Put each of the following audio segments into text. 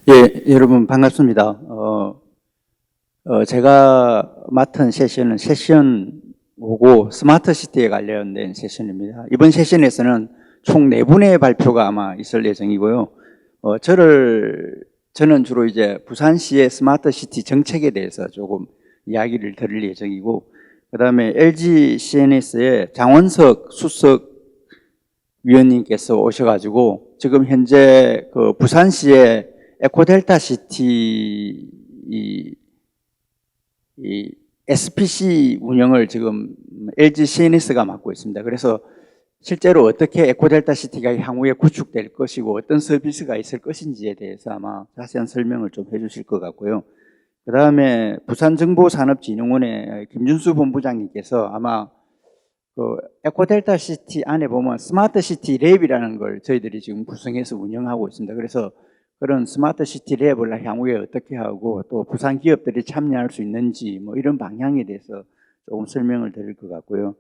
예, 여러분 반갑습니다. 제가 맡은 세션은 세션 5고 스마트 시티에 관련된 세션입니다. 이번 세션에서는 총 4분의 발표가 아마 있을 예정이고요. 저는 주로 이제 부산시의 스마트 시티 정책에 대해서 조금 이야기를 드릴 예정이고, 그 다음에 LG CNS의 장원석 수석 위원님께서 오셔가지고 지금 현재 그 부산시의 에코델타 시티 이 SPC 운영을 지금 LG CNS가 맡고 있습니다. 그래서 실제로 어떻게 에코델타 시티가 향후에 구축될 것이고 어떤 서비스가 있을 것인지에 대해서 아마 자세한 설명을 좀 해주실 것 같고요. 그 다음에 부산정보산업진흥원의 김준수 본부장님께서 아마 그 에코델타 시티 안에 보면 스마트 시티 랩이라는 걸 저희들이 지금 구성해서 운영하고 있습니다. 그래서 그런 스마트 시티 랩을 향후에 어떻게 하고 또 부산 기업들이 참여할 수 있는지 뭐 이런 방향에 대해서 조금 설명을 드릴 것 같고요.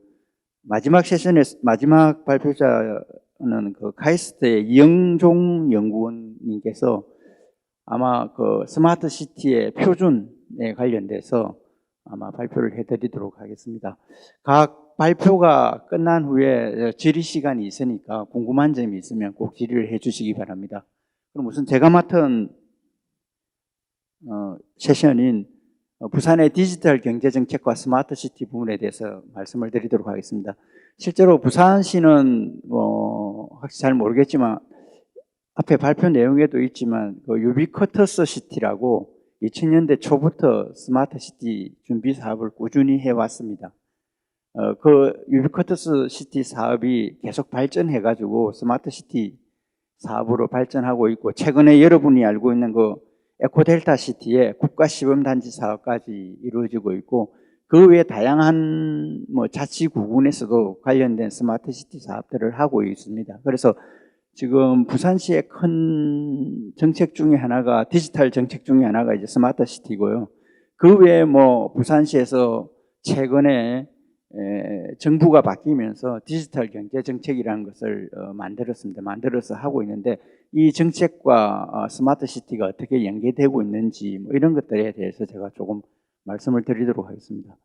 마지막 세션에 마지막 발표자는 그 카이스트의 이영종 연구원님께서 아마 그 스마트 시티의 표준에 관련돼서 아마 발표를 해드리도록 하겠습니다. 각 발표가 끝난 후에 질의 시간이 있으니까 궁금한 점이 있으면 꼭 질의를 해주시기 바랍니다. 그럼 우선 제가 맡은 세션인 부산의 디지털 경제 정책과 스마트 시티 부분에 대해서 말씀을 드리도록 하겠습니다. 실제로 부산시는 확실히 잘 모르겠지만 앞에 발표 내용에도 있지만 그 유비쿼터스 시티라고 2000년대 초부터 스마트 시티 준비 사업을 꾸준히 해왔습니다. 그 유비쿼터스 시티 사업이 계속 발전해가지고 스마트 시티 사업으로 발전하고 있고, 최근에 여러분이 알고 있는 그 에코델타 시티의 국가시범단지 사업까지 이루어지고 있고, 그 외에 다양한 자치구군에서도 관련된 스마트 시티 사업들을 하고 있습니다. 그래서 지금 부산시의 큰 정책 중에 하나가 디지털 정책 중에 하나가 이제 스마트 시티고요. 그 외에 부산시에서 최근에 정부가 바뀌면서 디지털 경제 정책이라는 것을 만들었습니다. 만들어서 하고 있는데, 이 정책과 스마트 시티가 어떻게 연계되고 있는지 이런 것들에 대해서 제가 조금 말씀을 드리도록 하겠습니다.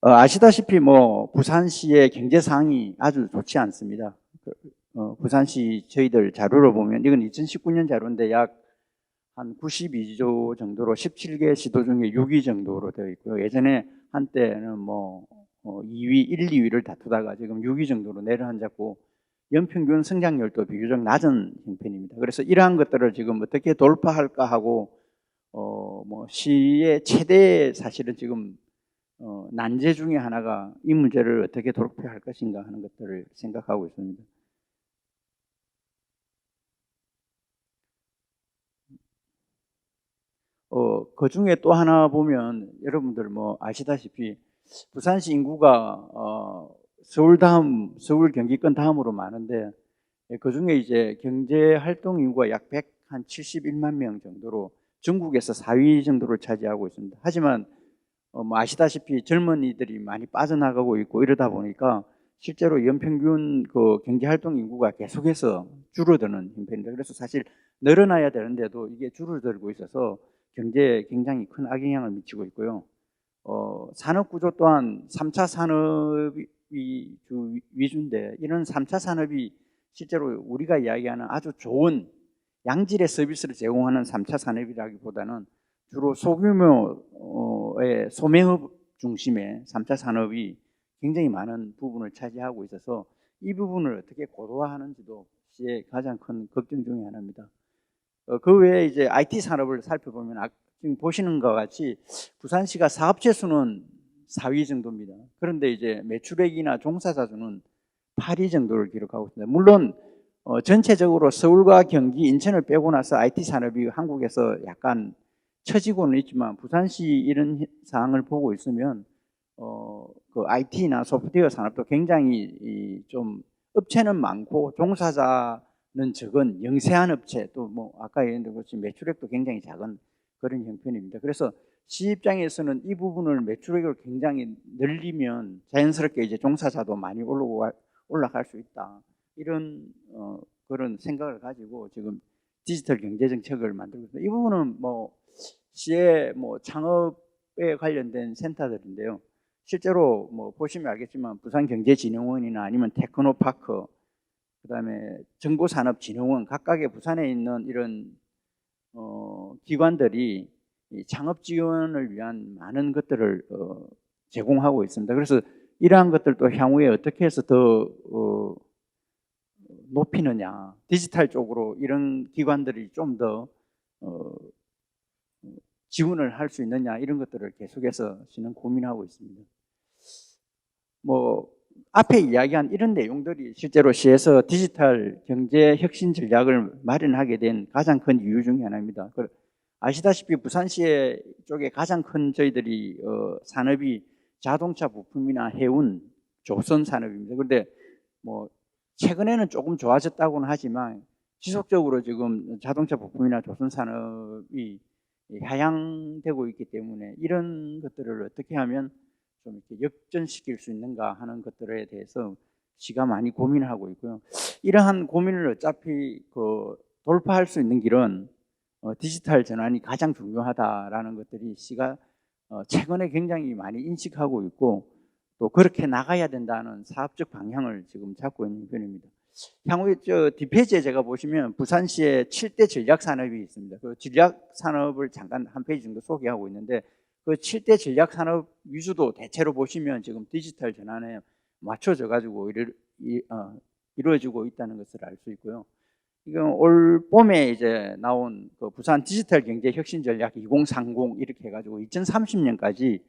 아시다시피 부산시의 경제 상황이 아주 좋지 않습니다. 부산시 저희들 자료를 보면 이건 2019년 자료인데 약 한 92조 정도로 17개 시도 중에 6위 정도로 되어 있고요. 예전에 한때는 2위, 1, 2위를 다투다가 지금 6위 정도로 내려앉았고, 연평균 성장률도 비교적 낮은 형편입니다. 그래서 이러한 것들을 지금 어떻게 돌파할까 하고 시의 최대 사실은 지금 난제 중에 하나가 이 문제를 어떻게 돌파할 것인가 하는 것들을 생각하고 있습니다. 그 중에 또 하나 보면 여러분들 아시다시피 부산시 인구가 서울 경기권 다음으로 많은데, 그 중에 이제 경제 활동 인구가 약 171만 명 정도로 전국에서 4위 정도를 차지하고 있습니다. 하지만 아시다시피 젊은이들이 많이 빠져나가고 있고 이러다 보니까 실제로 연평균 그 경제 활동 인구가 계속해서 줄어드는 형편입니다. 그래서 사실 늘어나야 되는데도 이게 줄어들고 있어서 경제에 굉장히 큰 악영향을 미치고 있고요. 산업 구조 또한 3차 산업이 위주인데, 이런 3차 산업이 실제로 우리가 이야기하는 아주 좋은 양질의 서비스를 제공하는 3차 산업이라기보다는 주로 소규모의 소매업 중심의 3차 산업이 굉장히 많은 부분을 차지하고 있어서 이 부분을 어떻게 고도화하는지도 시의 가장 큰 걱정 중에 하나입니다. 그 외에 이제 IT 산업을 살펴보면 지금 보시는 것 같이 부산시가 사업체 수는 4위 정도입니다. 그런데 이제 매출액이나 종사자 수는 8위 정도를 기록하고 있습니다. 물론 전체적으로 서울과 경기, 인천을 빼고 나서 IT 산업이 한국에서 약간 처지고는 있지만, 부산시 이런 상황을 보고 있으면 그 IT나 소프트웨어 산업도 굉장히 좀 업체는 많고 종사자는 적은 영세한 업체, 또 아까 얘기한 것이 매출액도 굉장히 작은 그런 형편입니다. 그래서 시 입장에서는 이 부분을 매출액을 굉장히 늘리면 자연스럽게 이제 종사자도 많이 올라갈 수 있다, 이런 그런 생각을 가지고 지금 디지털 경제 정책을 만들고 있습니다. 이 부분은 뭐 시의 뭐 창업에 관련된 센터들인데요. 실제로 뭐 보시면 알겠지만 부산경제진흥원이나 아니면 테크노파크, 그다음에 정보산업진흥원 각각의 부산에 있는 이런 기관들이 이 창업 지원을 위한 많은 것들을 제공하고 있습니다. 그래서 이러한 것들도 향후에 어떻게 해서 더 높이느냐, 디지털 쪽으로 이런 기관들이 좀 더 지원을 할 수 있느냐, 이런 것들을 계속해서 저는 고민하고 있습니다. 뭐 앞에 이야기한 이런 내용들이 실제로 시에서 디지털 경제 혁신 전략을 마련하게 된 가장 큰 이유 중에 하나입니다. 아시다시피 부산시 쪽에 가장 큰 저희들이 산업이 자동차 부품이나 해운, 조선 산업입니다. 그런데 뭐 최근에는 조금 좋아졌다고는 하지만 지속적으로 지금 자동차 부품이나 조선 산업이 하향되고 있기 때문에 이런 것들을 어떻게 하면 좀 이렇게 역전시킬 수 있는가 하는 것들에 대해서 시가 많이 고민을 하고 있고요. 이러한 고민을 어차피 돌파할 수 있는 길은 디지털 전환이 가장 중요하다라는 것들이 시가 최근에 굉장히 많이 인식하고 있고 또 그렇게 나가야 된다는 사업적 방향을 지금 잡고 있는 편입니다. 향후에 뒷페이지에 제가 보시면 부산시의 7대 전략 산업이 있습니다. 그 전략 산업을 잠깐 한 페이지 정도 소개하고 있는데 그 7대 전략 산업 위주도 대체로 보시면 지금 디지털 전환에 맞춰져 가지고 이루어지고 있다는 것을 알 수 있고요. 이건 올 봄에 이제 나온 그 부산 디지털 경제 혁신 전략 2030 이렇게 해가지고 2030년까지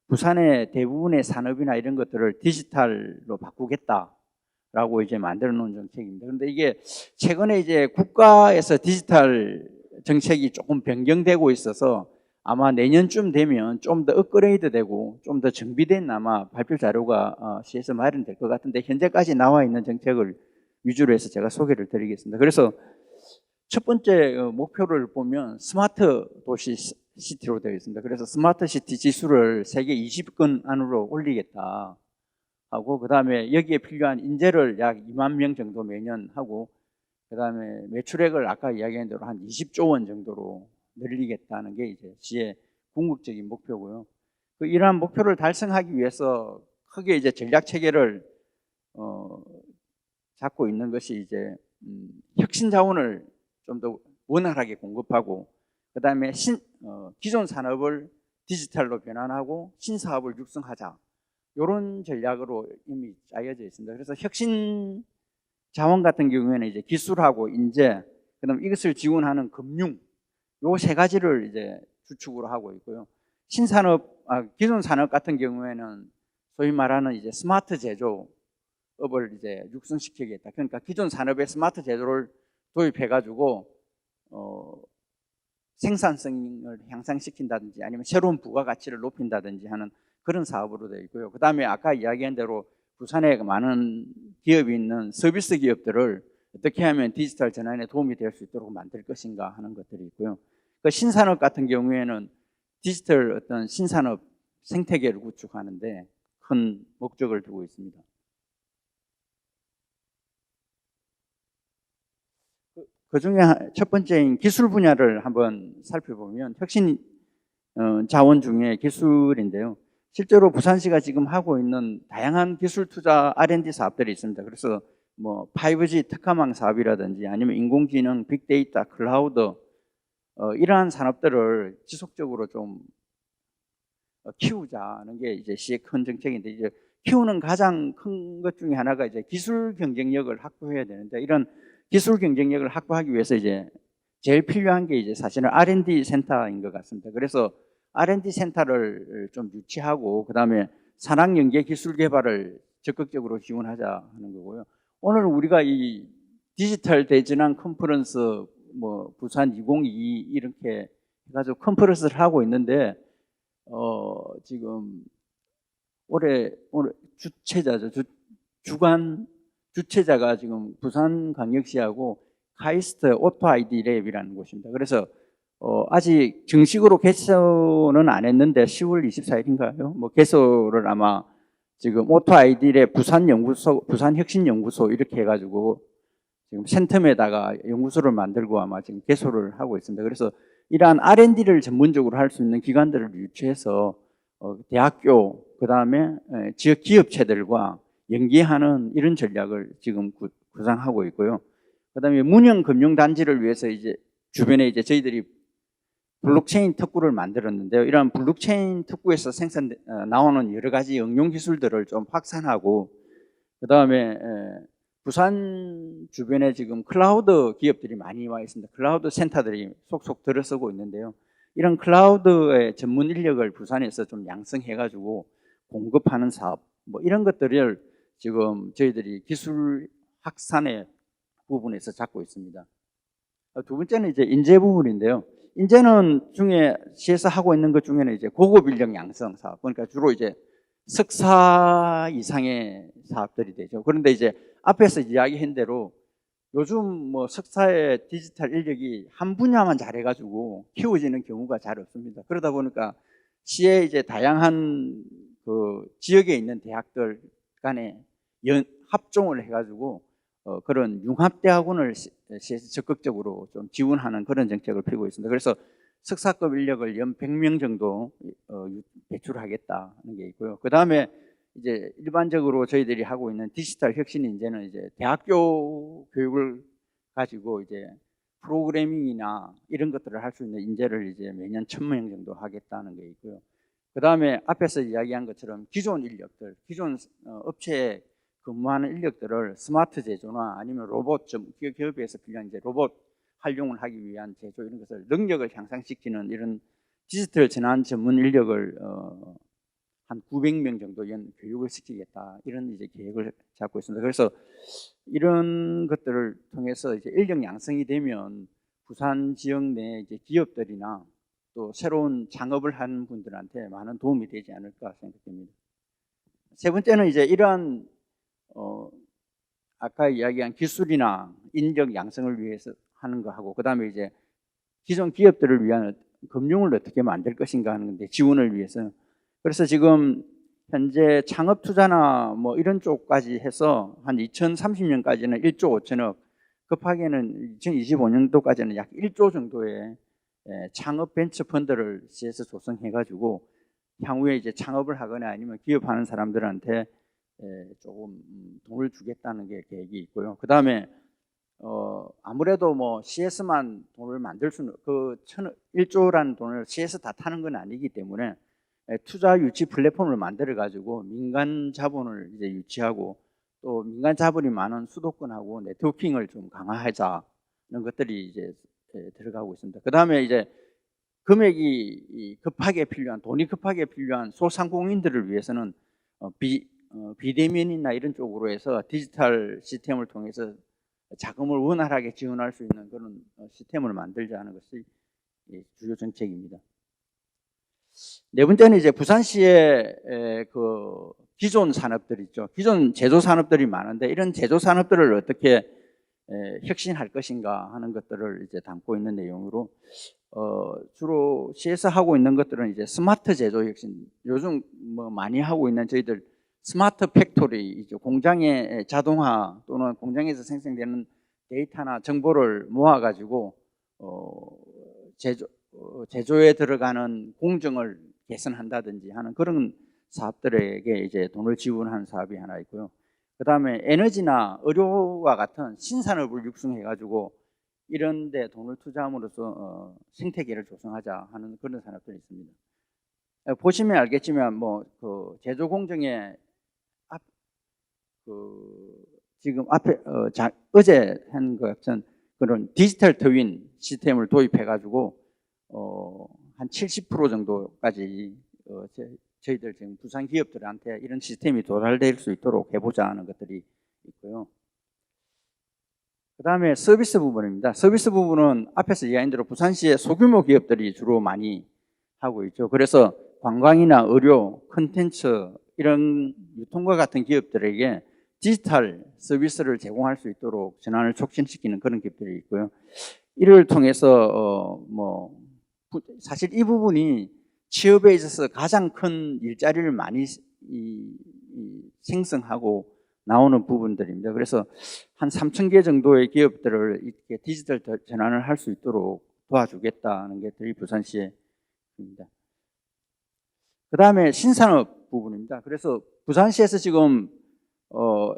부산의 대부분의 산업이나 이런 것들을 디지털로 바꾸겠다라고 이제 만들어 놓은 정책입니다. 그런데 이게 최근에 이제 국가에서 디지털 정책이 조금 변경되고 있어서 아마 내년쯤 되면 좀 더 업그레이드 되고 좀 더 정비된 아마 발표 자료가 시에서 마련될 것 같은데 현재까지 나와 있는 정책을 위주로 해서 제가 소개를 드리겠습니다. 그래서 첫 번째 목표를 보면 스마트 도시 시티로 되어 있습니다. 그래서 스마트 시티 지수를 세계 20권 안으로 올리겠다 하고, 그 다음에 여기에 필요한 인재를 약 2만 명 정도 매년 하고, 그 다음에 매출액을 아까 이야기한 대로 한 20조 원 정도로 늘리겠다는 게 이제 시의 궁극적인 목표고요. 이러한 목표를 달성하기 위해서 크게 이제 전략 체계를 잡고 있는 것이 이제 혁신 자원을 좀 더 원활하게 공급하고, 그 다음에 기존 산업을 디지털로 변환하고 신사업을 육성하자, 이런 전략으로 이미 짜여져 있습니다. 그래서 혁신 자원 같은 경우에는 이제 기술하고 인재, 그다음 이것을 지원하는 금융, 요 세 가지를 이제 주축으로 하고 있고요. 기존 산업 같은 경우에는 소위 말하는 이제 스마트 제조업을 이제 육성시키겠다. 그러니까 기존 산업에 스마트 제조를 도입해가지고 생산성을 향상시킨다든지 아니면 새로운 부가가치를 높인다든지 하는 그런 사업으로 되어 있고요. 그 다음에 아까 이야기한 대로 부산에 많은 기업이 있는 서비스 기업들을 어떻게 하면 디지털 전환에 도움이 될 수 있도록 만들 것인가 하는 것들이 있고요. 그 신산업 같은 경우에는 디지털 어떤 신산업 생태계를 구축하는데 큰 목적을 두고 있습니다. 그 중에 첫 번째인 기술 분야를 한번 살펴보면 혁신 자원 중에 기술인데요. 실제로 부산시가 지금 하고 있는 다양한 기술 투자 R&D 사업들이 있습니다. 그래서 뭐 5G 특화망 사업이라든지 아니면 인공지능, 빅데이터, 클라우드 이러한 산업들을 지속적으로 좀 키우자는 게 이제 시의 큰 정책인데, 이제 키우는 가장 큰 것 중에 하나가 이제 기술 경쟁력을 확보해야 되는데, 이런 기술 경쟁력을 확보하기 위해서 이제 제일 필요한 게 이제 사실은 R&D 센터인 것 같습니다. 그래서 R&D 센터를 좀 유치하고, 그 다음에 산학 연계 기술 개발을 적극적으로 지원하자 하는 거고요. 오늘 우리가 이 디지털 대전환 컨퍼런스 뭐 부산 2022 이렇게 해가지고 컨퍼런스를 하고 있는데 지금 올해 주최자죠. 주최자가 지금 부산광역시하고 카이스트 오토 아이디 랩이라는 곳입니다. 그래서 아직 정식으로 개소는 안 했는데 10월 24일인가요? 뭐 개소를 아마 지금 오토 아이디 랩 부산 혁신 연구소 이렇게 해가지고 지금 센텀에다가 연구소를 만들고 아마 지금 개소를 하고 있습니다. 그래서 이러한 R&D를 전문적으로 할 수 있는 기관들을 유치해서 대학교, 그 다음에 지역 기업체들과 연계하는 이런 전략을 지금 구상하고 있고요. 그 다음에 문형 금융단지를 위해서 이제 주변에 이제 저희들이 블록체인 특구를 만들었는데요. 이러한 블록체인 특구에서 나오는 여러 가지 응용 기술들을 좀 확산하고, 그 다음에 부산 주변에 지금 클라우드 기업들이 많이 와 있습니다. 클라우드 센터들이 속속 들어서고 있는데요. 이런 클라우드의 전문 인력을 부산에서 좀 양성해가지고 공급하는 사업, 뭐 이런 것들을 지금 저희들이 기술 확산의 부분에서 잡고 있습니다. 두 번째는 이제 인재 부분인데요. 인재는 중에 시에서 하고 있는 것 중에는 이제 고급 인력 양성 사업, 그러니까 주로 이제 석사 이상의 사업들이 되죠. 그런데 이제 앞에서 이야기한 대로 요즘 뭐 석사의 디지털 인력이 한 분야만 잘해가지고 키워지는 경우가 잘 없습니다. 그러다 보니까 시에 이제 다양한 그 지역에 있는 대학들 간에 합종을 해가지고 그런 융합대학원을 시에서 적극적으로 좀 지원하는 그런 정책을 펴고 있습니다. 그래서 석사급 인력을 연 100명 정도 배출하겠다는 게 있고요. 그 다음에 이제 일반적으로 저희들이 하고 있는 디지털 혁신 인재는 이제 대학교 교육을 가지고 이제 프로그래밍이나 이런 것들을 할 수 있는 인재를 이제 매년 1000명 정도 하겠다는 게 있고요. 그 다음에 앞에서 이야기한 것처럼 기존 인력들, 기존 업체에 근무하는 인력들을 스마트 제조나 아니면 로봇 기업에서 필요한 이제 로봇 활용을 하기 위한 제조 이런 것을 능력을 향상시키는 이런 디지털 전환 전문 인력을 한 900명 정도 교육을 시키겠다 이런 이제 계획을 잡고 있습니다. 그래서 이런 것들을 통해서 이제 인력 양성이 되면 부산 지역 내 이제 기업들이나 또 새로운 창업을 하는 분들한테 많은 도움이 되지 않을까 생각됩니다. 세 번째는 이제 이러한 아까 이야기한 기술이나 인력 양성을 위해서 하는 거 하고, 그 다음에 이제 기존 기업들을 위한 금융을 어떻게 만들 것인가 하는 건데 지원을 위해서. 그래서 지금 현재 창업 투자나 뭐 이런 쪽까지 해서 한 2030년까지는 1조 5천억, 급하게는 2025년도까지는 약 1조 정도의 창업 벤처 펀드를 시에서 조성해가지고 향후에 이제 창업을 하거나 아니면 기업하는 사람들한테 조금 돈을 주겠다는 게 계획이 있고요. 그 다음에 아무래도 뭐 CS만 돈을 만들 수는 1조라는 돈을 CS 다 타는 건 아니기 때문에 투자 유치 플랫폼을 만들어 가지고 민간 자본을 이제 유치하고 또 민간 자본이 많은 수도권하고 네트워킹을 좀 강화하자는 것들이 이제 들어가고 있습니다. 그 다음에 이제 금액이 급하게 필요한 돈이 급하게 필요한 소상공인들을 위해서는 비대면이나 이런 쪽으로 해서 디지털 시스템을 통해서 자금을 원활하게 지원할 수 있는 그런 시스템을 만들자는 것이 주요 정책입니다. 네 번째는 이제 부산시의 그 기존 산업들 있죠. 기존 제조 산업들이 많은데 이런 제조 산업들을 어떻게 혁신할 것인가 하는 것들을 이제 담고 있는 내용으로 주로 시에서 하고 있는 것들은 이제 스마트 제조 혁신, 요즘 뭐 많이 하고 있는 저희들 스마트 팩토리, 이제 공장의 자동화 또는 공장에서 생성되는 데이터나 정보를 모아가지고 제조에 들어가는 공정을 개선한다든지 하는 그런 사업들에게 이제 돈을 지원하는 사업이 하나 있고요. 그 다음에 에너지나 의료와 같은 신산업을 육성해가지고 이런 데 돈을 투자함으로써 생태계를 조성하자 하는 그런 산업들이 있습니다. 보시면 알겠지만 뭐 그 제조 공정에 지금 앞에 어제 한 것 같은 그런 디지털 트윈 시스템을 도입해가지고 한 70% 정도까지 저희들 지금 부산 기업들한테 이런 시스템이 도달될 수 있도록 해보자 하는 것들이 있고요. 그 다음에 서비스 부분입니다. 서비스 부분은 앞에서 이야기한 대로 부산시의 소규모 기업들이 주로 많이 하고 있죠. 그래서 관광이나 의료, 콘텐츠 이런 유통과 같은 기업들에게 디지털 서비스를 제공할 수 있도록 전환을 촉진시키는 그런 기업들이 있고요. 이를 통해서 뭐 사실 이 부분이 취업에 있어서 가장 큰 일자리를 많이 생성하고 나오는 부분들입니다. 그래서 한 3,000개 정도의 기업들을 이렇게 디지털 전환을 할 수 있도록 도와주겠다는 게 저희 부산시의 입니다. 그 다음에 신산업 부분입니다. 그래서 부산시에서 지금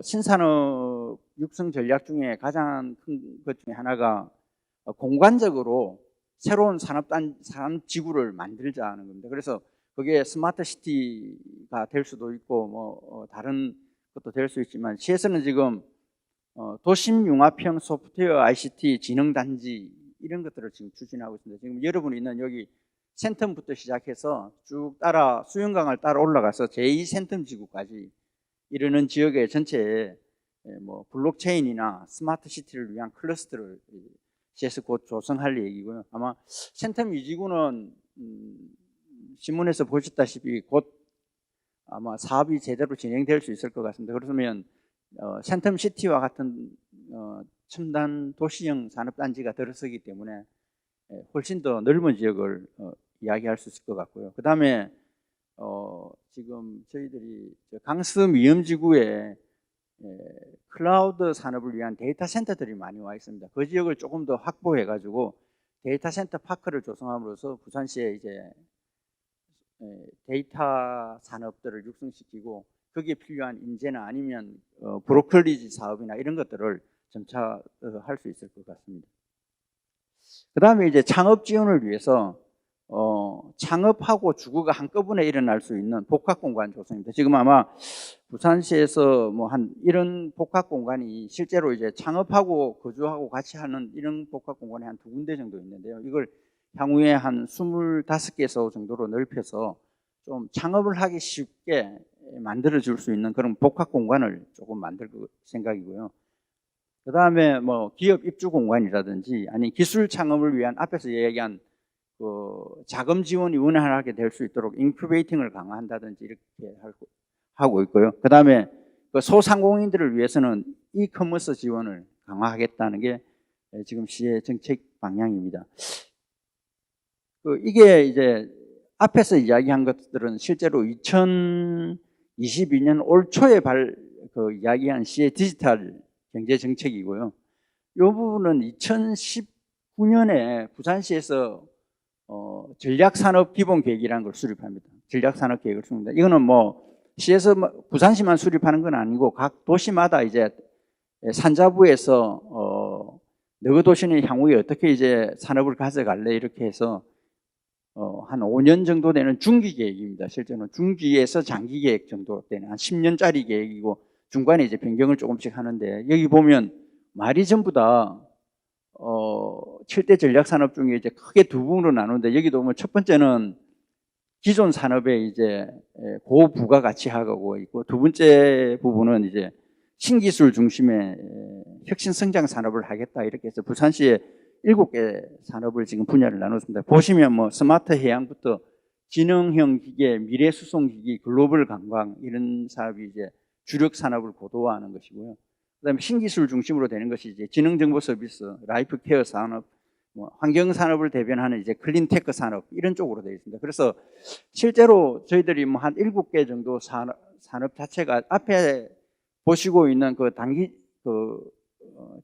신산업 육성 전략 중에 가장 큰 것 중에 하나가 공간적으로 새로운 산업지구를 만들자는 겁니다. 그래서 그게 스마트 시티가 될 수도 있고 다른 것도 될 수 있지만 시에서는 지금 도심 융합형 소프트웨어 ICT 지능단지 이런 것들을 지금 추진하고 있습니다. 지금 여러분이 있는 여기 센텀부터 시작해서 쭉 따라 수영강을 따라 올라가서 제2센텀 지구까지 이르는 지역의 전체에 블록체인이나 스마트 시티를 위한 클러스터를 시에서 곧 조성할 얘기고요. 아마 센텀 위지구는 신문에서 보셨다시피 곧 아마 사업이 제대로 진행될 수 있을 것 같습니다. 그렇다면 센텀 시티와 같은 첨단 도시형 산업단지가 들어서기 때문에 훨씬 더 넓은 지역을 이야기할 수 있을 것 같고요. 그 다음에 지금 저희들이 강서 미염지구에 클라우드 산업을 위한 데이터 센터들이 많이 와 있습니다. 그 지역을 조금 더 확보해 가지고 데이터 센터 파크를 조성함으로써 부산시에 이제 데이터 산업들을 육성시키고 거기에 필요한 인재나 아니면 브로커리지 사업이나 이런 것들을 점차 할 수 있을 것 같습니다. 그 다음에 이제 창업 지원을 위해서 창업하고 주거가 한꺼번에 일어날 수 있는 복합공간 조성입니다. 지금 아마 부산시에서 이런 복합공간이 실제로 이제 창업하고 거주하고 같이 하는 이런 복합공간이 한 2군데 정도 있는데요. 이걸 향후에 한 25개소 정도로 넓혀서 좀 창업을 하기 쉽게 만들어 줄 수 있는 그런 복합공간을 조금 만들 생각이고요. 그 다음에 기업 입주 공간이라든지 아니 기술 창업을 위한 앞에서 얘기한 자금 지원이 원활하게 될 수 있도록 인큐베이팅을 강화한다든지 이렇게 하고 있고요. 그 다음에 소상공인들을 위해서는 이커머스 지원을 강화하겠다는 게 지금 시의 정책 방향입니다. 이게 이제 앞에서 이야기한 것들은 실제로 2022년 올 초에 이야기한 시의 디지털 경제 정책이고요. 이 부분은 2019년에 부산시에서 전략산업 기본계획이라는 걸 수립합니다. 전략산업 계획을 수립합니다. 이거는 시에서 부산시만 수립하는 건 아니고 각 도시마다 이제 산자부에서 너희 도시는 향후에 어떻게 이제 산업을 가져갈래 이렇게 해서 한 5년 정도 되는 중기 계획입니다. 실제는 중기에서 장기 계획 정도 되는 한 10년짜리 계획이고 중간에 이제 변경을 조금씩 하는데 여기 보면 말이 전부 다 7대 전략산업 중에 이제 크게 2부분으로 나누는데 여기도 보면 첫 번째는 기존 산업에 이제 고부가가치화하고 있고 두 번째 부분은 이제 신기술 중심의 혁신 성장 산업을 하겠다 이렇게 해서 부산시에 7개 산업을 지금 분야를 나눴습니다. 보시면 스마트 해양부터 지능형 기계, 미래 수송 기기, 글로벌 관광 이런 사업이 이제 주력 산업을 고도화하는 것이고요. 그다음에 신기술 중심으로 되는 것이 이제 지능정보 서비스, 라이프 케어 산업, 환경 산업을 대변하는 이제 클린테크 산업 이런 쪽으로 되어 있습니다. 그래서 실제로 저희들이 한 7개 정도 산업 자체가 앞에 보시고 있는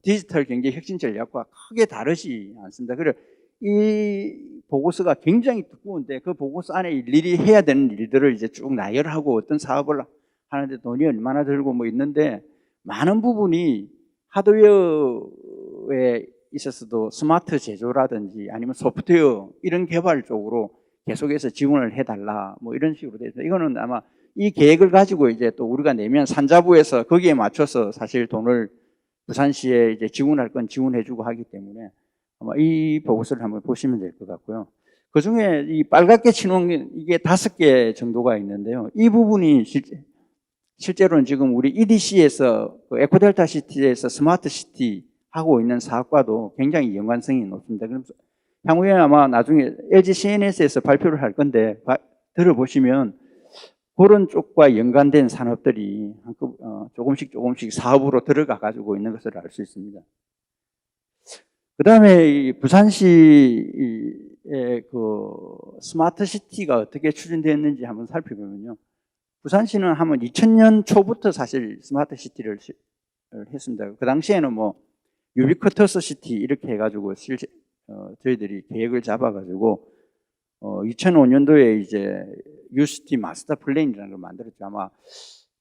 디지털 경제 혁신 전략과 크게 다르지 않습니다. 그래서 이 보고서가 굉장히 두꺼운데 그 보고서 안에 일일이 해야 되는 일들을 이제 쭉 나열하고 어떤 사업을 하는데 돈이 얼마나 들고 있는데 많은 부분이 하드웨어에 있어서도 스마트 제조라든지 아니면 소프트웨어 이런 개발 쪽으로 계속해서 지원을 해달라 이런 식으로 돼서 이거는 아마 이 계획을 가지고 이제 또 우리가 내면 산자부에서 거기에 맞춰서 사실 돈을 부산시에 이제 지원할 건 지원해주고 하기 때문에 아마 이 보고서를 한번 보시면 될 것 같고요. 그 중에 이 빨갛게 치놓은 이게 5개 정도가 있는데요. 이 부분이 실제로는 지금 우리 EDC에서 에코델타 시티에서 스마트 시티 하고 있는 사업과도 굉장히 연관성이 높습니다. 그래서 향후에 아마 나중에 LG CNS에서 발표를 할 건데 들어보시면 그런 쪽과 연관된 산업들이 조금씩 사업으로 들어가 가지고 있는 것을 알 수 있습니다. 그 다음에 부산시의 스마트 시티가 어떻게 추진되었는지 한번 살펴보면요. 부산시는 하면 2000년 초부터 사실 스마트 시티를 했습니다. 그 당시에는 뭐 유비쿼터스 시티 이렇게 해가지고 저희들이 계획을 잡아가지고 2005년도에 이제 유시티 마스터 플랜이라는 걸 만들었죠. 아마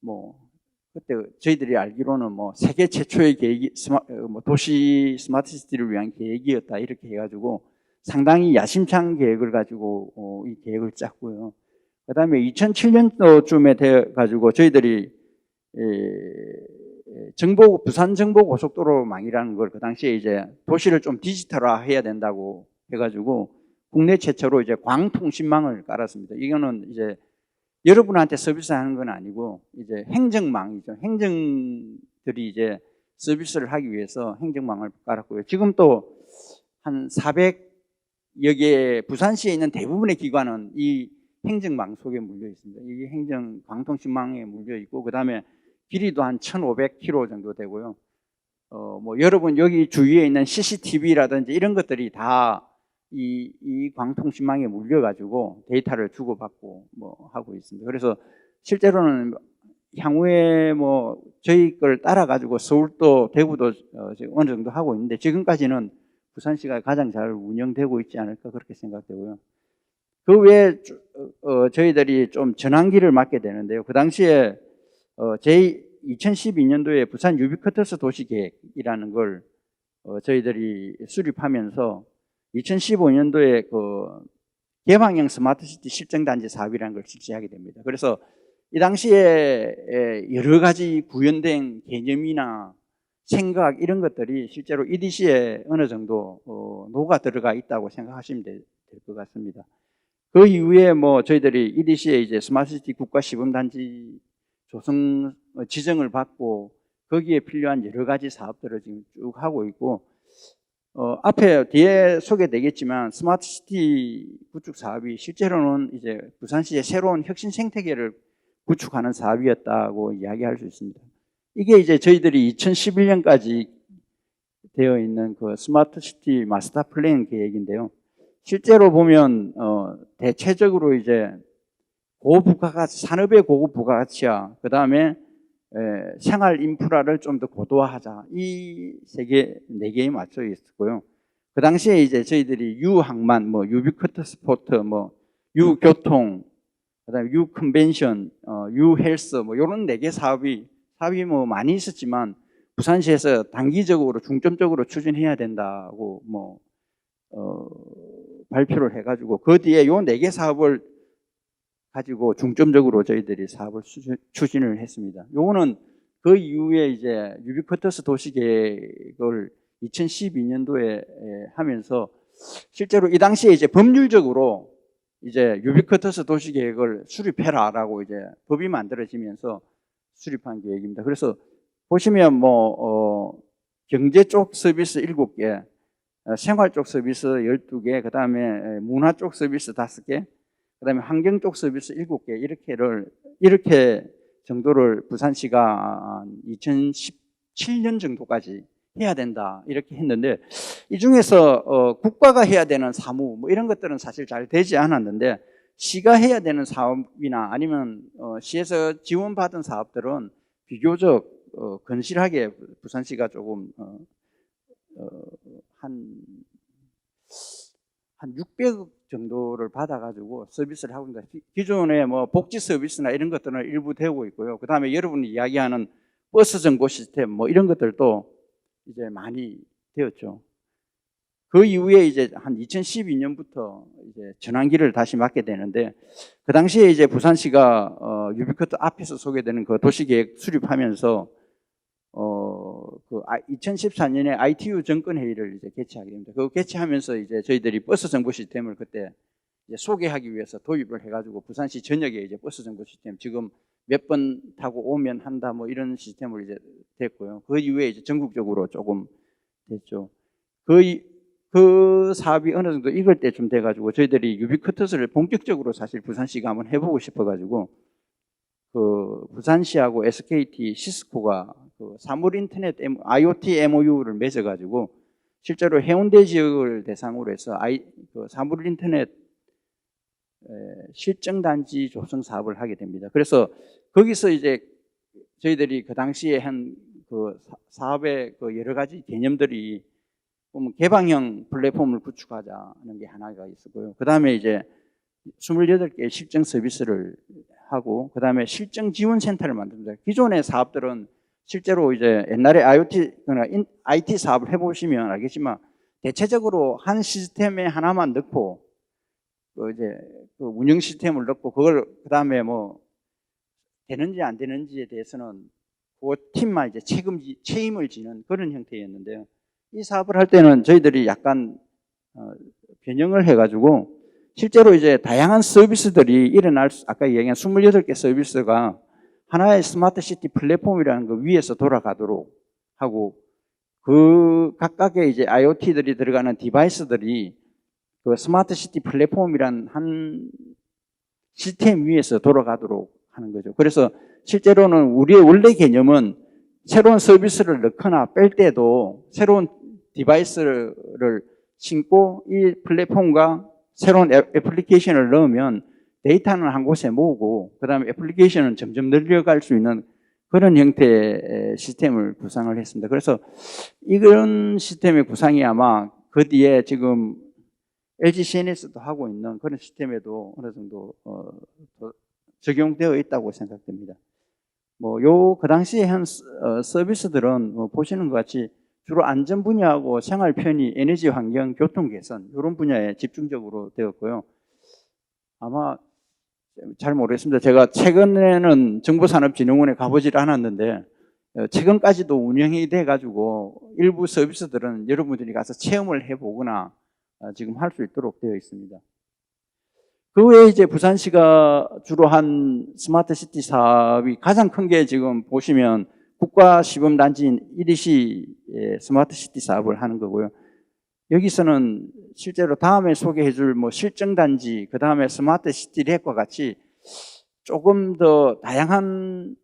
뭐 그때 저희들이 알기로는 뭐 세계 최초의 계획이 도시 스마트 시티를 위한 계획이었다 이렇게 해가지고 상당히 야심찬 계획을 가지고 이 계획을 짰고요. 그 다음에 2007년도쯤에 돼가지고 저희들이 부산 정보고속도로망이라는 걸 그 당시에 이제 도시를 좀 디지털화 해야 된다고 해가지고 국내 최초로 이제 광통신망을 깔았습니다. 이거는 이제 여러분한테 서비스하는 건 아니고 이제 행정망이죠. 행정들이 이제 서비스를 하기 위해서 행정망을 깔았고요. 지금 또 한 400여 개 부산시에 있는 대부분의 기관은 이 행정망 속에 물려 있습니다. 이게 행정 광통신망에 물려 있고, 그 다음에 길이도 한 1,500km 정도 되고요. 뭐 여러분 여기 주위에 있는 CCTV라든지 이런 것들이 다 이 광통신망에 물려가지고 데이터를 주고받고 뭐 하고 있습니다. 그래서 실제로는 향후에 뭐 저희 걸 따라가지고 서울도 대구도 어느 정도 하고 있는데 지금까지는 부산시가 가장 잘 운영되고 있지 않을까 그렇게 생각되고요. 그 외에 저희들이 좀 전환기를 맞게 되는데요. 그 당시에 제 2012년도에 부산 유비쿼터스 도시계획이라는 걸 저희들이 수립하면서 2015년도에 그 개방형 스마트시티 실정단지 사업이라는 걸 실시하게 됩니다. 그래서 이 당시에 여러 가지 구현된 개념이나 생각 이런 것들이 실제로 EDC에 어느 정도 녹아 들어가 있다고 생각하시면 될 것 같습니다. 그 이후에 뭐 저희들이 EDC에 이제 스마트시티 국가 시범단지 조성 지정을 받고 거기에 필요한 여러 가지 사업들을 지금 쭉 하고 있고, 앞에 뒤에 소개되겠지만 스마트시티 구축 사업이 실제로는 이제 부산시의 새로운 혁신 생태계를 구축하는 사업이었다고 이야기할 수 있습니다. 이게 이제 저희들이 2011년까지 되어 있는 그 스마트시티 마스터 플랜 계획인데요. 실제로 보면 대체적으로 이제 고부가가치, 산업의 고급 부가가치와 그 다음에 생활 인프라를 좀 더 고도화하자, 이 네 개에 맞춰 있었고요. 그 당시에 이제 저희들이 유항만, 뭐 유비쿼터스 포트, 뭐 유교통, 그다음에 유컨벤션, 유헬스, 뭐 이런 네 개 사업이 뭐 많이 있었지만 부산시에서 단기적으로 중점적으로 추진해야 된다고 뭐 발표를 해가지고 그 뒤에 요 네 개 사업을 가지고 중점적으로 저희들이 사업을 추진을 했습니다. 요거는 그 이후에 이제 유비쿼터스 도시계획을 2012년도에 하면서 실제로 이 당시에 이제 법률적으로 이제 유비쿼터스 도시계획을 수립해라라고 이제 법이 만들어지면서 수립한 계획입니다. 그래서 보시면 뭐 경제 쪽 서비스 7개, 생활 쪽 서비스 12개, 그 다음에 문화 쪽 서비스 5개, 그 다음에 환경 쪽 서비스 7개, 이렇게 정도를 부산시가 2017년 정도까지 해야 된다 이렇게 했는데, 이 중에서 국가가 해야 되는 사무 뭐 이런 것들은 사실 잘 되지 않았는데, 시가 해야 되는 사업이나 아니면 시에서 지원받은 사업들은 비교적 건실하게 부산시가 조금 한 600억 정도를 받아가지고 서비스를 하고 있습니다. 기존에 뭐 복지 서비스나 이런 것들은 일부 되고 있고요. 그 다음에 여러분이 이야기하는 버스 정보 시스템 뭐 이런 것들도 이제 많이 되었죠. 그 이후에 이제 한 2012년부터 이제 전환기를 다시 맞게 되는데, 그 당시에 이제 부산시가 유비쿼터 앞에서 소개되는 그 도시계획 수립하면서 2014년에 ITU 정권회의를 이제 개최하게 됩니다. 그 개최하면서 이제 저희들이 버스 정보 시스템을 그때 이제 소개하기 위해서 도입을 해가지고 부산시 전역에 이제 버스 정보 시스템 지금 몇 번 타고 오면 한다 뭐 이런 시스템으로 이제 됐고요. 그 이후에 이제 전국적으로 조금 됐죠. 그 사업이 어느 정도 익을 때쯤 돼가지고 저희들이 유비쿼터스를 본격적으로 사실 부산시가 한번 해보고 싶어가지고 그 부산시하고 SKT, 시스코가 그 사물 인터넷 IoT MOU를 맺어가지고 실제로 해운대 지역을 대상으로 해서 그 사물 인터넷 실증단지 조성 사업을 하게 됩니다. 그래서 거기서 이제 저희들이 그 당시에 한 그 사업의 그 여러 가지 개념들이 보면 개방형 플랫폼을 구축하자는 게 하나가 있었고요. 그 다음에 이제 28개의 실증 서비스를 하고, 그 다음에 실증 지원 센터를 만듭니다. 기존의 사업들은 실제로 이제 옛날에 IT 사업을 해보시면 알겠지만 대체적으로 한 시스템에 하나만 넣고 이제 그 운영 시스템을 넣고 그걸 그 다음에 뭐 되는지 안 되는지에 대해서는 그 팀만 이제 책임을 지는 그런 형태였는데요. 이 사업을 할 때는 저희들이 약간 변형을 해가지고 실제로 이제 다양한 서비스들이 아까 얘기한 28개 서비스가 하나의 스마트 시티 플랫폼이라는 거 위에서 돌아가도록 하고, 그 각각의 이제 IoT들이 들어가는 디바이스들이 그 스마트 시티 플랫폼이란 한 시스템 위에서 돌아가도록 하는 거죠. 그래서 실제로는 우리의 원래 개념은 새로운 서비스를 넣거나 뺄 때도 새로운 디바이스를 신고 이 플랫폼과 새로운 애플리케이션을 넣으면 데이터는 한 곳에 모으고 그 다음에 애플리케이션은 점점 늘려갈 수 있는 그런 형태의 시스템을 구상을 했습니다. 그래서 이런 시스템의 구상이 아마 그 뒤에 지금 LG CNS도 하고 있는 그런 시스템에도 어느 정도 적용되어 있다고 생각됩니다. 그 당시에 한 서비스들은 보시는 것 같이 주로 안전 분야하고 생활 편의, 에너지 환경, 교통 개선 이런 분야에 집중적으로 되었고요. 아마 잘 모르겠습니다. 제가 최근에는 정보산업진흥원에 가보질 않았는데 최근까지도 운영이 돼가지고 일부 서비스들은 여러분들이 가서 체험을 해보거나 지금 할 수 있도록 되어 있습니다. 그 외에 이제 부산시가 주로 한 스마트 시티 사업이 가장 큰 게 지금 보시면 국가시범단지인 1위시의 스마트 시티 사업을 하는 거고요. 여기서는 실제로 다음에 소개해줄 실증단지, 그 다음에 스마트 시티 랩과 같이 조금 더 다양한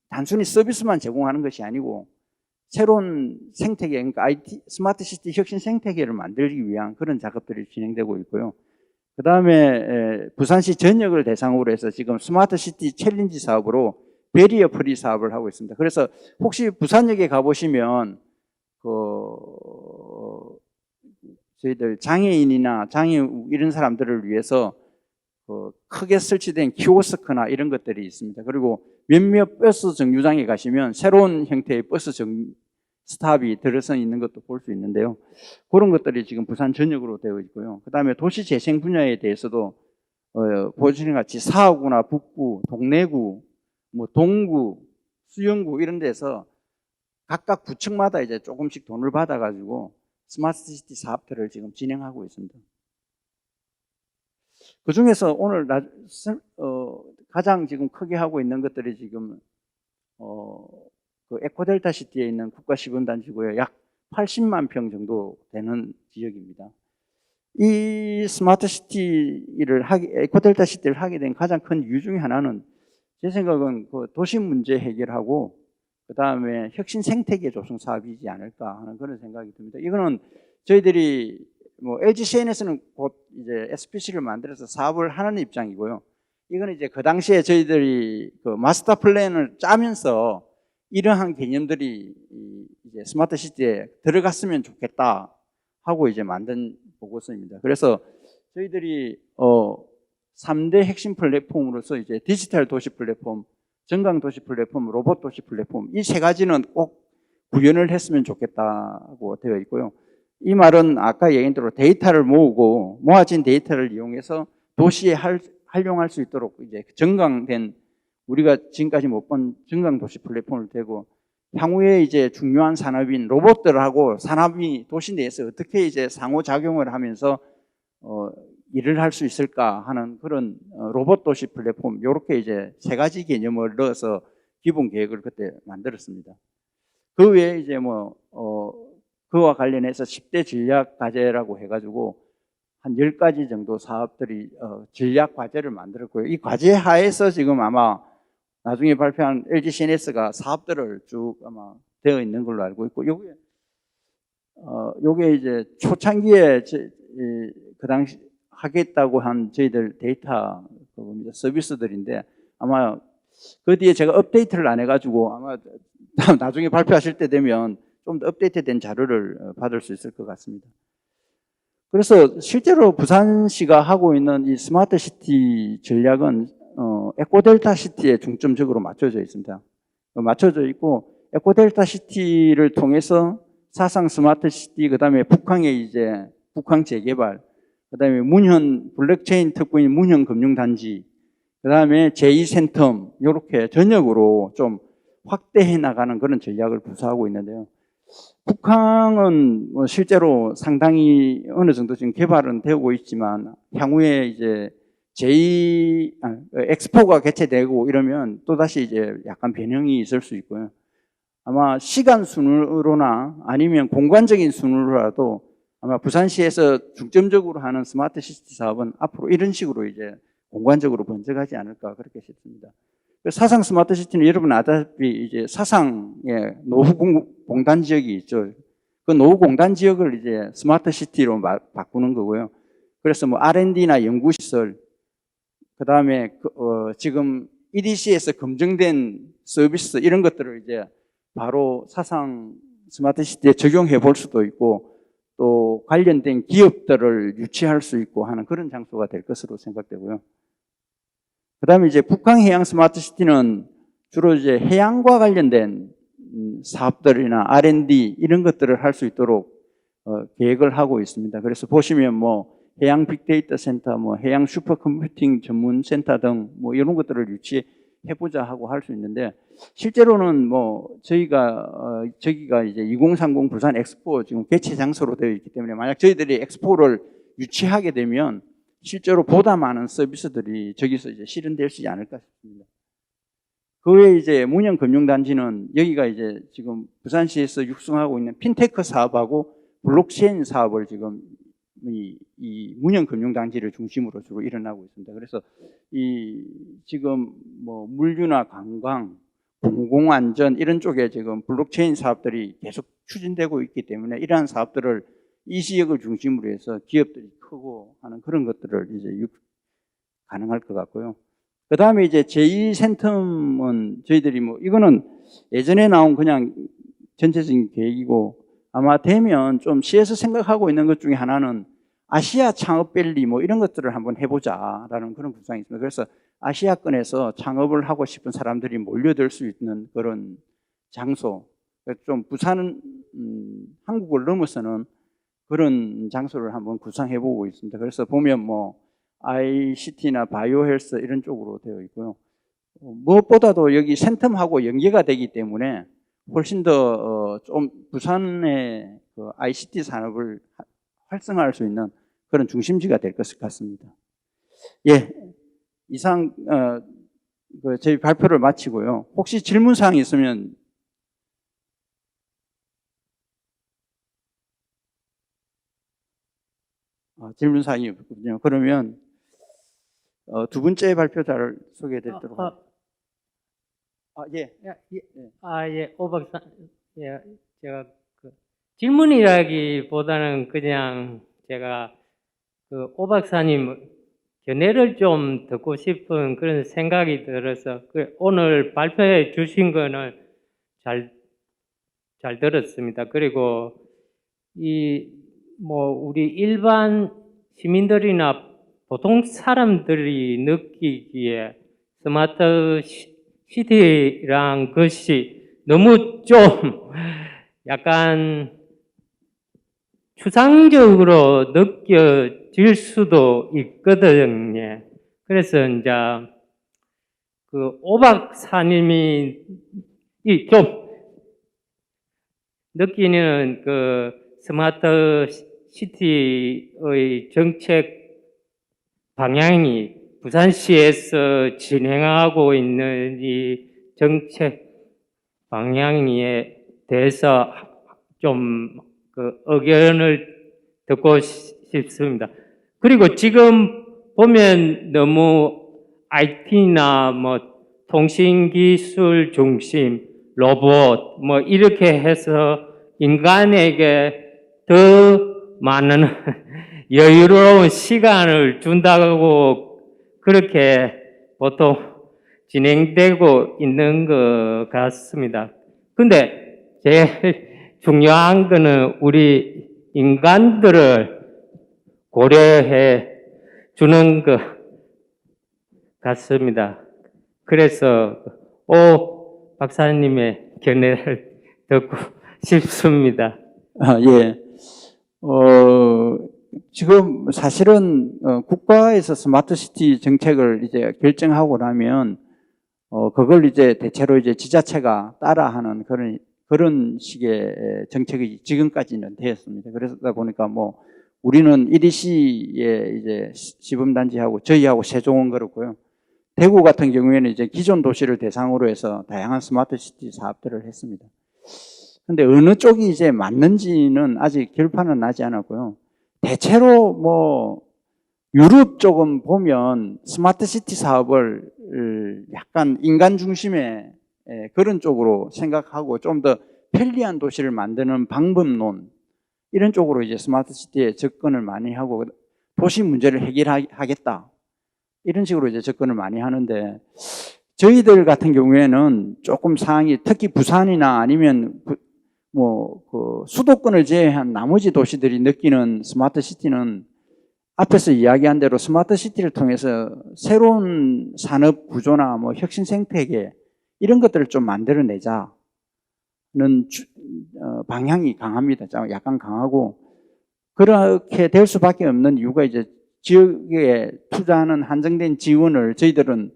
단순히 서비스만 제공하는 것이 아니고 새로운 생태계, 그러니까 스마트 시티 혁신 생태계를 만들기 위한 그런 작업들이 진행되고 있고요. 그 다음에 부산시 전역을 대상으로 해서 지금 스마트 시티 챌린지 사업으로 베리어 프리 사업을 하고 있습니다. 그래서 혹시 부산역에 가보시면 저희들 장애인이나 장애우 이런 사람들을 위해서 크게 설치된 키오스크나 이런 것들이 있습니다. 그리고 몇몇 버스 정류장에 가시면 새로운 형태의 버스 스탑이 들어서 있는 것도 볼 수 있는데요. 그런 것들이 지금 부산 전역으로 되어 있고요. 그 다음에 도시재생 분야에 대해서도 보시는 같이 사하구나 북구, 동래구, 동구, 수영구 이런 데서 각각 구청마다 이제 조금씩 돈을 받아가지고 스마트 시티 사업들을 지금 진행하고 있습니다. 그 중에서 오늘 가장 지금 크게 하고 있는 것들이 지금 그 에코델타 시티에 있는 국가시범단지고요. 약 80만 평 정도 되는 지역입니다. 이 스마트 시티를 에코델타 시티를 하게 된 가장 큰 이유 중에 하나는 제 생각은 그 도시 문제 해결하고 그 다음에 혁신 생태계 조성 사업이지 않을까 하는 그런 생각이 듭니다. 이거는 저희들이 LG CNS는 곧 이제 SPC를 만들어서 사업을 하는 입장이고요. 이거는 이제 그 당시에 저희들이 그 마스터 플랜을 짜면서 이러한 개념들이 이제 스마트 시티에 들어갔으면 좋겠다 하고 이제 만든 보고서입니다. 그래서 저희들이 3대 핵심 플랫폼으로서 이제 디지털 도시 플랫폼, 정강 도시 플랫폼, 로봇 도시 플랫폼 이 세 가지는 꼭 구현을 했으면 좋겠다고 되어 있고요. 이 말은 아까 얘기한 대로 데이터를 모으고 모아진 데이터를 이용해서 도시에 활용할 수 있도록 이제 정강된 우리가 지금까지 못 본 정강 도시 플랫폼을 대고 향후에 이제 중요한 산업인 로봇들하고 산업이 도시 내에서 어떻게 이제 상호작용을 하면서 일을 할 수 있을까 하는 그런 로봇 도시 플랫폼 이렇게 이제 세 가지 개념을 넣어서 기본 계획을 그때 만들었습니다. 그 외에 이제 그와 관련해서 10대 전략 과제라고 해가지고 한 10가지 정도 사업들이 전략 과제를 만들었고요. 이 과제 하에서 지금 아마 나중에 발표한 LG CNS가 사업들을 쭉 아마 되어 있는 걸로 알고 있고, 요게 이제 초창기에 그 당시 하겠다고 한 저희들 데이터 서비스들인데 아마 그 뒤에 제가 업데이트를 안 해가지고 아마 나중에 발표하실 때 되면 좀 더 업데이트된 자료를 받을 수 있을 것 같습니다. 그래서 실제로 부산시가 하고 있는 이 스마트 시티 전략은 에코델타 시티에 중점적으로 맞춰져 있습니다. 맞춰져 있고 에코델타 시티를 통해서 사상 스마트 시티, 그다음에 북한의 이제 북한 재개발, 그다음에 문현 블록체인 특구인 문현 금융단지, 그다음에 제2센텀 이렇게 전역으로 좀 확대해 나가는 그런 전략을 구사하고 있는데요. 북한은 뭐 실제로 상당히 어느 정도 지금 개발은 되고 있지만 향후에 이제 엑스포가 개최되고 이러면 또다시 이제 약간 변형이 있을 수 있고요. 아마 시간 순으로나 아니면 공간적인 순으로라도 아마 부산시에서 중점적으로 하는 스마트 시티 사업은 앞으로 이런 식으로 이제 공간적으로 번져가지 않을까 그렇게 싶습니다. 사상 스마트 시티는 여러분 아다시피 이제 사상의 노후 공단 지역이 있죠. 그 노후 공단 지역을 이제 스마트 시티로 바꾸는 거고요. 그래서 뭐 R&D나 연구시설, 그 다음에 지금 EDC에서 검증된 서비스 이런 것들을 이제 바로 사상 스마트 시티에 적용해 볼 수도 있고 또 관련된 기업들을 유치할 수 있고 하는 그런 장소가 될 것으로 생각되고요. 그 다음에 이제 북한 해양 스마트 시티는 주로 이제 해양과 관련된 사업들이나 R&D 이런 것들을 할 수 있도록 계획을 하고 있습니다. 그래서 보시면 뭐 해양 빅데이터 센터, 뭐 해양 슈퍼컴퓨팅 전문 센터 등 뭐 이런 것들을 유치해보자 하고 할 수 있는데 실제로는 뭐 저기가 이제 2030 부산 엑스포 지금 개최 장소로 되어 있기 때문에 만약 저희들이 엑스포를 유치하게 되면 실제로 보다 많은 서비스들이 저기서 이제 실현될 수 있지 않을까 싶습니다. 그 외에 이제 문현금융단지는 여기가 이제 지금 부산시에서 육성하고 있는 핀테크 사업하고 블록체인 사업을 지금 이 문현금융단지를 중심으로 주로 일어나고 있습니다. 그래서 이 지금 뭐 물류나 관광, 공공안전 이런 쪽에 지금 블록체인 사업들이 계속 추진되고 있기 때문에 이러한 사업들을 이 지역을 중심으로 해서 기업들이 크고 하는 그런 것들을 이제 가능할 것 같고요. 그 다음에 이제 제2센텀은 저희들이 뭐 이거는 예전에 나온 그냥 전체적인 계획이고 아마 되면 좀 시에서 생각하고 있는 것 중에 하나는 아시아 창업밸리 뭐 이런 것들을 한번 해보자라는 그런 구상이 있습니다. 그래서 아시아권에서 창업을 하고 싶은 사람들이 몰려들 수 있는 그런 장소, 좀 부산은 한국을 넘어서는 그런 장소를 한번 구상해보고 있습니다. 그래서 보면 뭐 ICT나 바이오 헬스 이런 쪽으로 되어 있고요. 무엇보다도 여기 센텀하고 연계가 되기 때문에 훨씬 더 좀 부산의 그 ICT 산업을 활성화할 수 있는 그런 중심지가 될 것 같습니다. 예, 이상 저희 발표를 마치고요. 혹시 질문 사항이 있으면 질문 사항이 없군요. 그러면 두 번째 발표자를 소개해드리도록 하겠습니다. 예. 예, 오 박사, 예, 제가 질문이라기보다는 그냥 제가 오 박사님 견해를 좀 듣고 싶은 그런 생각이 들어서 오늘 발표해 주신 거는 잘 들었습니다. 그리고 우리 일반 시민들이나 보통 사람들이 느끼기에 스마트 시티란 것이 너무 좀 약간 추상적으로 느껴질 수도 있거든요. 그래서 이제 오 박사님이 좀 느끼는 스마트 시티의 정책 방향이 부산시에서 진행하고 있는 이 정책 방향에 대해서 좀 의견을 듣고 싶습니다. 그리고 지금 보면 너무 IT나 뭐 통신기술 중심, 로봇 뭐 이렇게 해서 인간에게 더 많은 여유로운 시간을 준다고 그렇게 보통 진행되고 있는 것 같습니다. 근데 제일 중요한 거는 우리 인간들을 고려해 주는 것 같습니다. 그래서 오 박사님의 견해를 듣고 싶습니다. 예. 지금 사실은 국가에서 스마트 시티 정책을 이제 결정하고 나면 그걸 이제 대체로 이제 지자체가 따라하는 그런 식의 정책이 지금까지는 되었습니다. 그러다 보니까 뭐 우리는 EDC의 이제 시범단지하고 저희하고 세종은 그렇고요. 대구 같은 경우에는 이제 기존 도시를 대상으로 해서 다양한 스마트 시티 사업들을 했습니다. 근데 어느 쪽이 이제 맞는지는 아직 결판은 나지 않았고요. 대체로 뭐 유럽 쪽은 보면 스마트 시티 사업을 약간 인간 중심의 그런 쪽으로 생각하고 좀 더 편리한 도시를 만드는 방법론 이런 쪽으로 이제 스마트 시티에 접근을 많이 하고 도시 문제를 해결하겠다 이런 식으로 이제 접근을 많이 하는데 저희들 같은 경우에는 조금 상황이 특히 부산이나 아니면 그 수도권을 제외한 나머지 도시들이 느끼는 스마트 시티는 앞에서 이야기한 대로 스마트 시티를 통해서 새로운 산업 구조나 뭐 혁신 생태계 이런 것들을 좀 만들어내자는 방향이 강합니다. 약간 강하고 그렇게 될 수밖에 없는 이유가 이제 지역에 투자하는 한정된 지원을 저희들은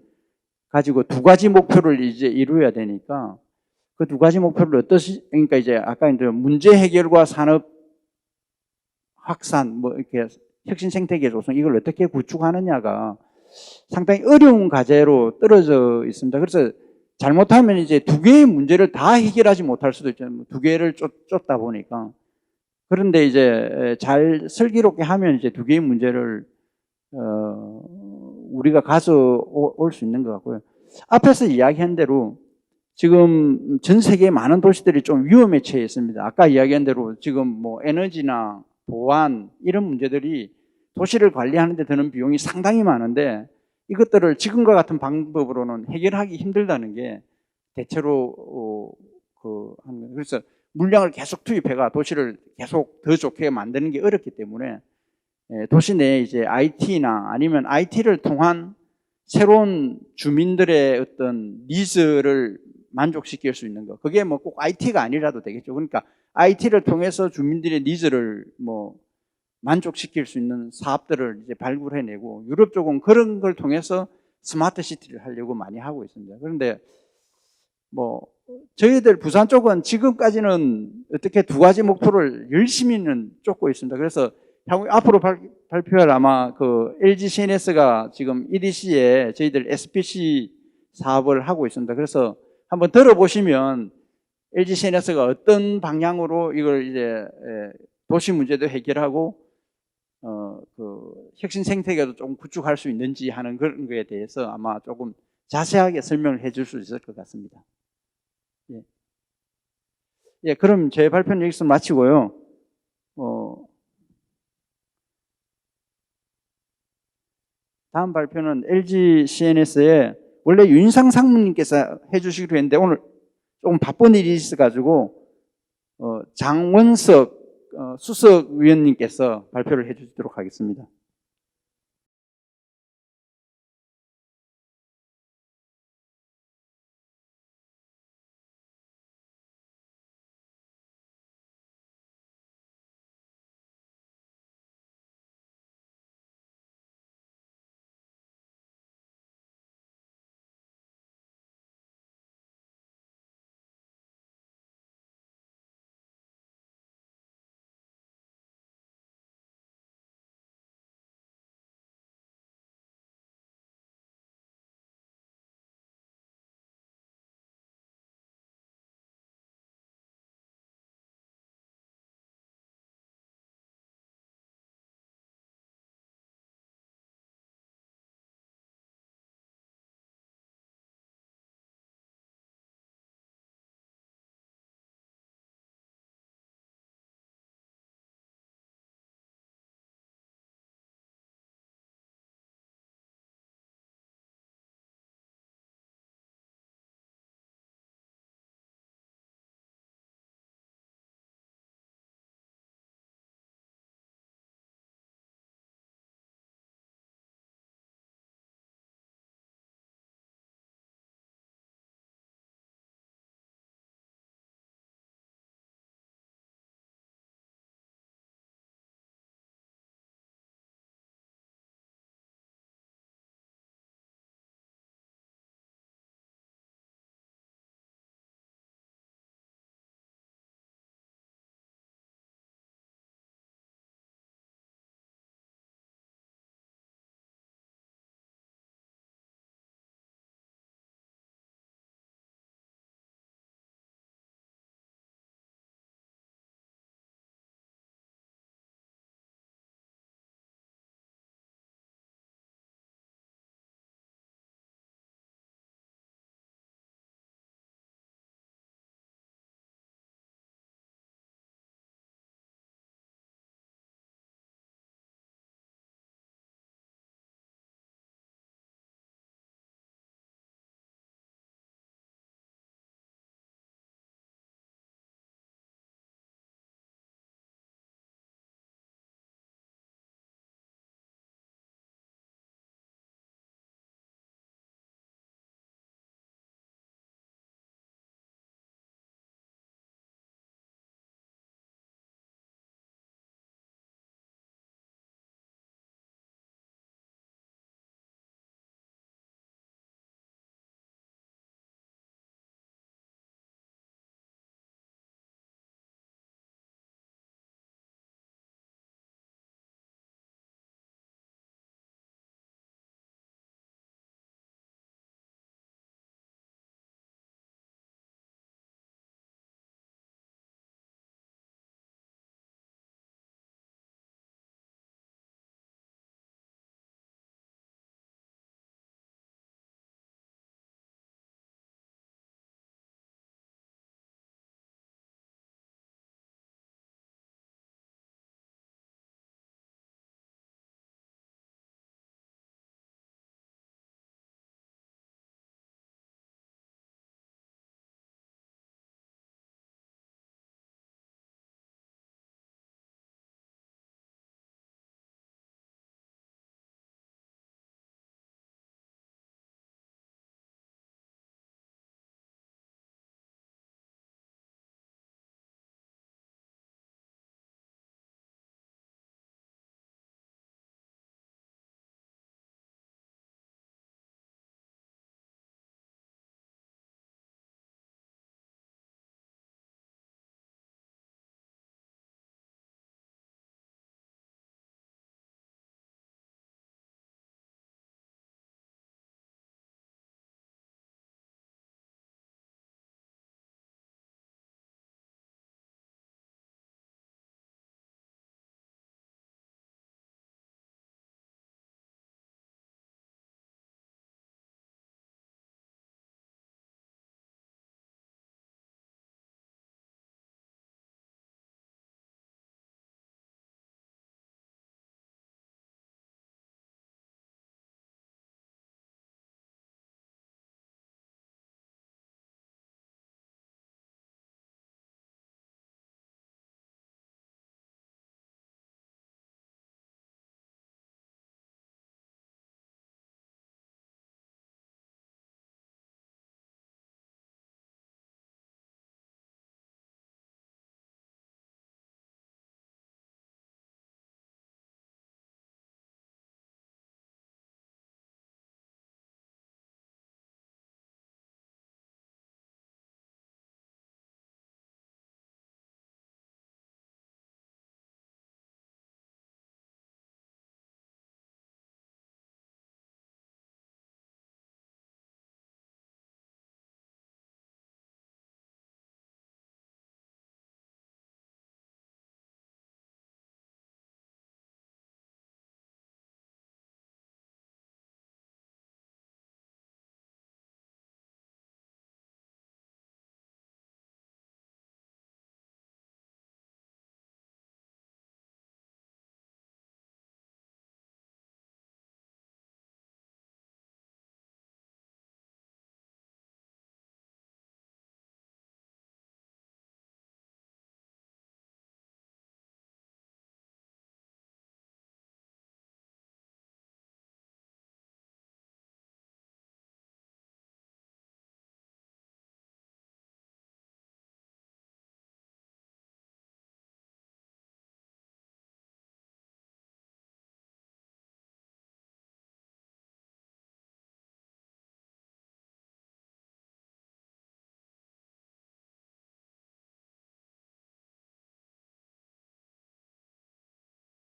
가지고 두 가지 목표를 이제 이루어야 되니까 그 두 가지 목표를 그러니까 이제 아까 이제 문제 해결과 산업 확산 뭐 이렇게 혁신 생태계 조성 이걸 어떻게 구축하느냐가 상당히 어려운 과제로 떨어져 있습니다. 그래서 잘못하면 이제 두 개의 문제를 다 해결하지 못할 수도 있잖아요. 두 개를 쫓다 보니까. 그런데 이제 잘 슬기롭게 하면 이제 두 개의 문제를 우리가 가서 올 수 있는 것 같고요. 앞에서 이야기한 대로 지금 전 세계 많은 도시들이 좀 위험에 처해 있습니다. 아까 이야기한 대로 지금 뭐 에너지나 보안 이런 문제들이 도시를 관리하는 데 드는 비용이 상당히 많은데 이것들을 지금과 같은 방법으로는 해결하기 힘들다는 게 대체로 그래서 물량을 계속 투입해가 도시를 계속 더 좋게 만드는 게 어렵기 때문에 도시 내에 이제 IT나 아니면 IT를 통한 새로운 주민들의 어떤 니즈를 만족시킬 수 있는 거. 그게 뭐 꼭 IT가 아니라도 되겠죠. 그러니까 IT를 통해서 주민들의 니즈를 뭐 만족시킬 수 있는 사업들을 이제 발굴해내고 유럽 쪽은 그런 걸 통해서 스마트 시티를 하려고 많이 하고 있습니다. 그런데 뭐 저희들 부산 쪽은 지금까지는 어떻게 두 가지 목표를 열심히는 쫓고 있습니다. 그래서 향후 앞으로 발표할 아마 그 LG CNS가 지금 EDC에 저희들 SPC 사업을 하고 있습니다. 그래서 한번 들어보시면 LG CNS가 어떤 방향으로 이걸 이제 도시 문제도 해결하고 그 혁신 생태계도 좀 구축할 수 있는지 하는 그런 거에 대해서 아마 조금 자세하게 설명을 해줄 수 있을 것 같습니다. 예. 예, 그럼 제 발표는 여기서 마치고요. 다음 발표는 LG CNS에 원래 윤상 상무님께서 해주시기로 했는데 오늘 조금 바쁜 일이 있어가지고 장원석 수석위원님께서 발표를 해주시도록 하겠습니다.